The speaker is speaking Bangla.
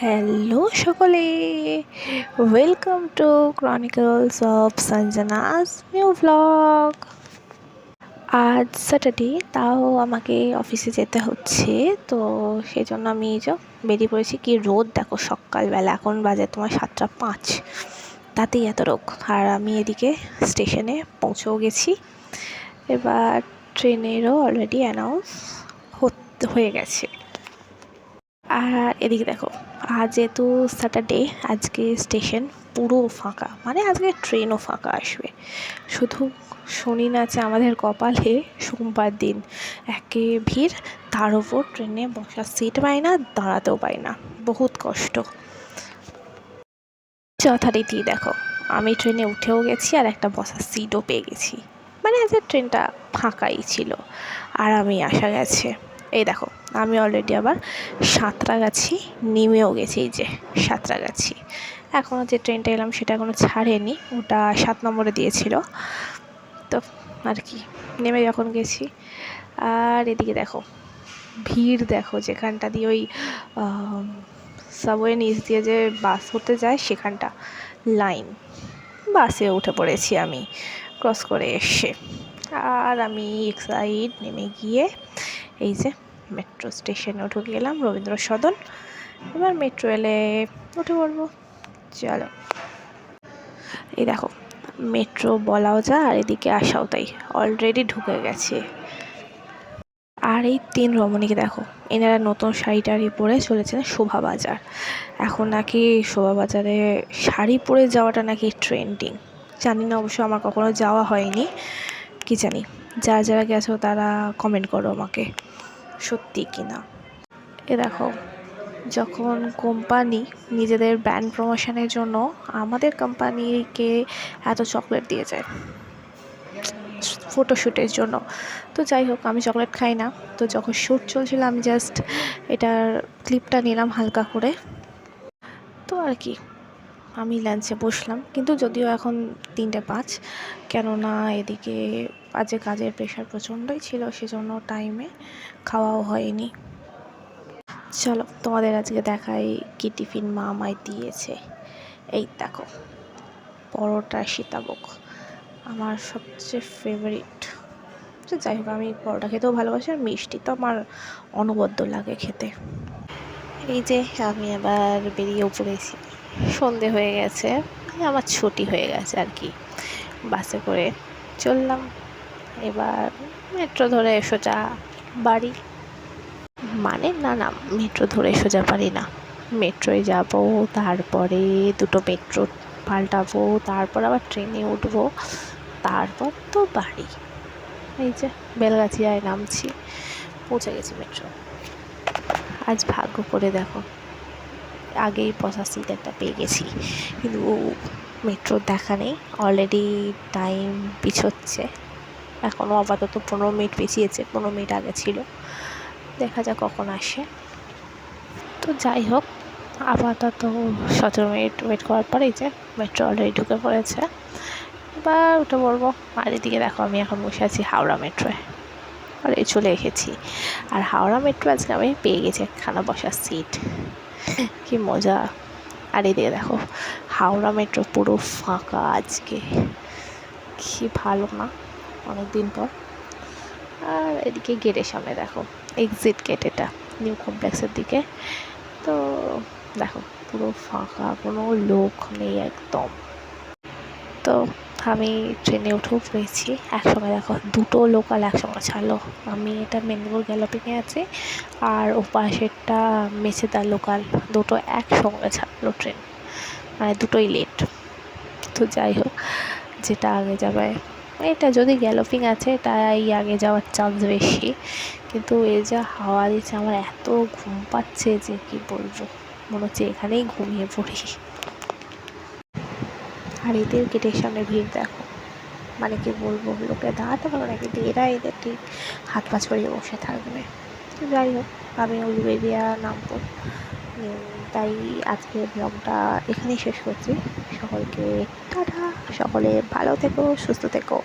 হ্যালো সকলে, welcome to chronicles of Sanjana's new blog. আজ স্যাটারডে, তাও আমাকে অফিসে যেতে হচ্ছে, তো সেই জন্য আমি এই যে বেরিয়ে পড়েছি। কি রোদ দেখো, সকালবেলা এখন বাজে তোমার 7:05, তাতেই এত রোদ। আর আমি এদিকে স্টেশনে পৌঁছেও গেছি। এবার ট্রেনেরও অলরেডি অ্যানাউন্স হয়ে গেছে। আর এদিকে দেখো, আজ যেহেতু স্যাটারডে, আজকে স্টেশন পুরো ফাঁকা, মানে আজকে ট্রেনও ফাঁকা আসবে। শুধু শনি না আছে আমাদের কপালে, সোমবার দিন একে ভিড়, তার ওপর ট্রেনে বসার সিট পাই না, দাঁড়াতেও পাই না, বহুত কষ্ট। যথারীতি দেখো, আমি ট্রেনে উঠেও গেছি আর একটা বসার সিটও পেয়ে গেছি, মানে আজকে ট্রেনটা ফাঁকাই ছিল, আর আমি আসা গেছে। এই দেখো, আমি অলরেডি আবার সাঁতরাগাছি নেমেও গেছি। এই যে সাঁতরাগাছি, এখনও যে ট্রেনটা এলাম সেটা এখনও ছাড়েনি, ওটা 7 নম্বরে দিয়েছিল। তো আর কি, নেমে যখন গেছি। আর এদিকে দেখো ভিড়, দেখো যেখানটা দিয়ে ওই সাবওয়ে নিচ দিয়ে যে বাস হতে যায় সেখানটা লাইন, বাসে উঠে পড়েছি আমি ক্রস করে এসে। আর আমি এক সাইড নেমে গিয়ে এই যে মেট্রো স্টেশনে উঠে গেলাম, রবীন্দ্র সদন। এবার মেট্রো এলে উঠে পড়বো, চলো। এই দেখো, মেট্রো বলাও যায় আর এদিকে আসাও তাই, অলরেডি ঢুকে গেছে। আর এই 3 রমণীকে দেখো, এনারা নতুন শাড়ি টাড়ি পরে চলেছেন শোভাবাজার। এখন নাকি শোভাবাজারে শাড়ি পরে যাওয়াটা নাকি ট্রেন্ডিং। জানি না, অবশ্য আমার কখনো যাওয়া হয়নি, কি জানি, যারা যারা গেছো তারা কমেন্ট করো আমাকে সত্যি কি না। এ দেখো, যখন কোম্পানি নিজেদের ব্র্যান্ড প্রমোশনের জন্য আমাদের কোম্পানিকে এত চকলেট দিয়ে যায় ফটোশ্যুটের জন্য, তো যাই হোক, আমি চকলেট খাই না, তো যখন শ্যুট চলছিল আমি জাস্ট এটার ক্লিপটা নিলাম হালকা করে। তো আর কি, আমি লাঞ্চে বসলাম, কিন্তু যদিও এখন 3:05, কেননা এদিকে আজকে কাজের প্রেশার প্রচণ্ডই ছিল, সেজন্য টাইমে খাওয়াও হয়নি। চলো তোমাদের আজকে দেখাই কি টিফিন মা আমায় দিয়েছে। এই দেখো, পরোটা সীতাভোগ, আমার সবচেয়ে ফেভারিট। তো যাই হোক, আমি পরোটা খেতেও ভালোবাসি, আর মিষ্টি তো আমার অনবদ্য লাগে খেতে। এই যে আমি আবার বেরিয়েও পড়েছি, সন্ধে হয়ে গেছে, আমার ছুটি হয়ে গেছে আর কি। বাসে করে চললাম, এবার মেট্রো ধরে সোজা বাড়ি। মানে না না, মেট্রো ধরে সোজা বাড়ি না, মেট্রোয় যাব, তারপরে দুটো মেট্রো পাল্টাবো, তারপর আবার ট্রেনে উঠবো, তারপর তো বাড়ি। এই যে বেলগাছিয়ায় নামছি, পৌঁছে গেছি মেট্রো। আজ ভাগ্য করে দেখো, আগেই বসার সিট একটা পেয়ে গেছি, কিন্তু মেট্রোর দেখা নেই, অলরেডি টাইম পিছোচ্ছে, এখনও আপাতত 15 মিনিট পিছিয়েছে, 15 মিনিট আগে ছিল, দেখা যাক কখন আসে। তো যাই হোক, আপাতত 17 মিনিট ওয়েট করার পরেই যে মেট্রো অলরেডি ঢুকে পড়েছে, এবার উঠে পড়বো। আর এদিকে দেখো, আমি এখন বসে আছি হাওড়া মেট্রোয়, আর এই চলে এসেছি। আর হাওড়া মেট্রো আজকে আমি পেয়ে গেছি একখানা বসার সিট, কি মজা। আর এদিকে দেখো, হাওড়া মেট্রো পুরো ফাঁকা আজকে, কি ভালো না, অনেক দিন পর। আর এদিকে গেটের সামনে দেখো, এক্সিট গেট, এটা নিউ কমপ্লেক্সের দিকে। তো দেখো পুরো ফাঁকা, কোনো লোক নেই একদম। তো আমি ট্রেনে উঠেও পড়েছি একসঙ্গে, দেখো দুটো লোকাল একসঙ্গে ছাড়লো। আমি এটা মেদিনীপুর গ্যালাপিংয়ে আছি, আর ও পাশেরটা মেছেদা লোকাল, দুটো একসঙ্গে ছাড়লো ট্রেন, মানে দুটোই লেট। তো যাই হোক, যেটা আগে যাবে, এটা যদি গ্যালোপিং আছে তাই আগে যাওয়ার চান্স বেশি, কিন্তু এ যা হাওয়া দিচ্ছে আমার এত ঘুম পাচ্ছে যে কি বলবো, মনে হচ্ছে এখানেই ঘুমিয়ে পড়ি। আর এদের গেটের সামনে ভিড় দেখো, মানে কি বলবো, লোকে দাঁড়াতে পারবে না, কিন্তু এরা এদের ঠিক হাত পা ছড়িয়ে বসে থাকবে। তো যাই হোক, আমি উলুবেড়িয়া নামবো, তাই আজকে ব্লগটা এখানেই শেষ করছি। সকলকে টাটা, সকলে ভালো থেকো, সুস্থ থেকো।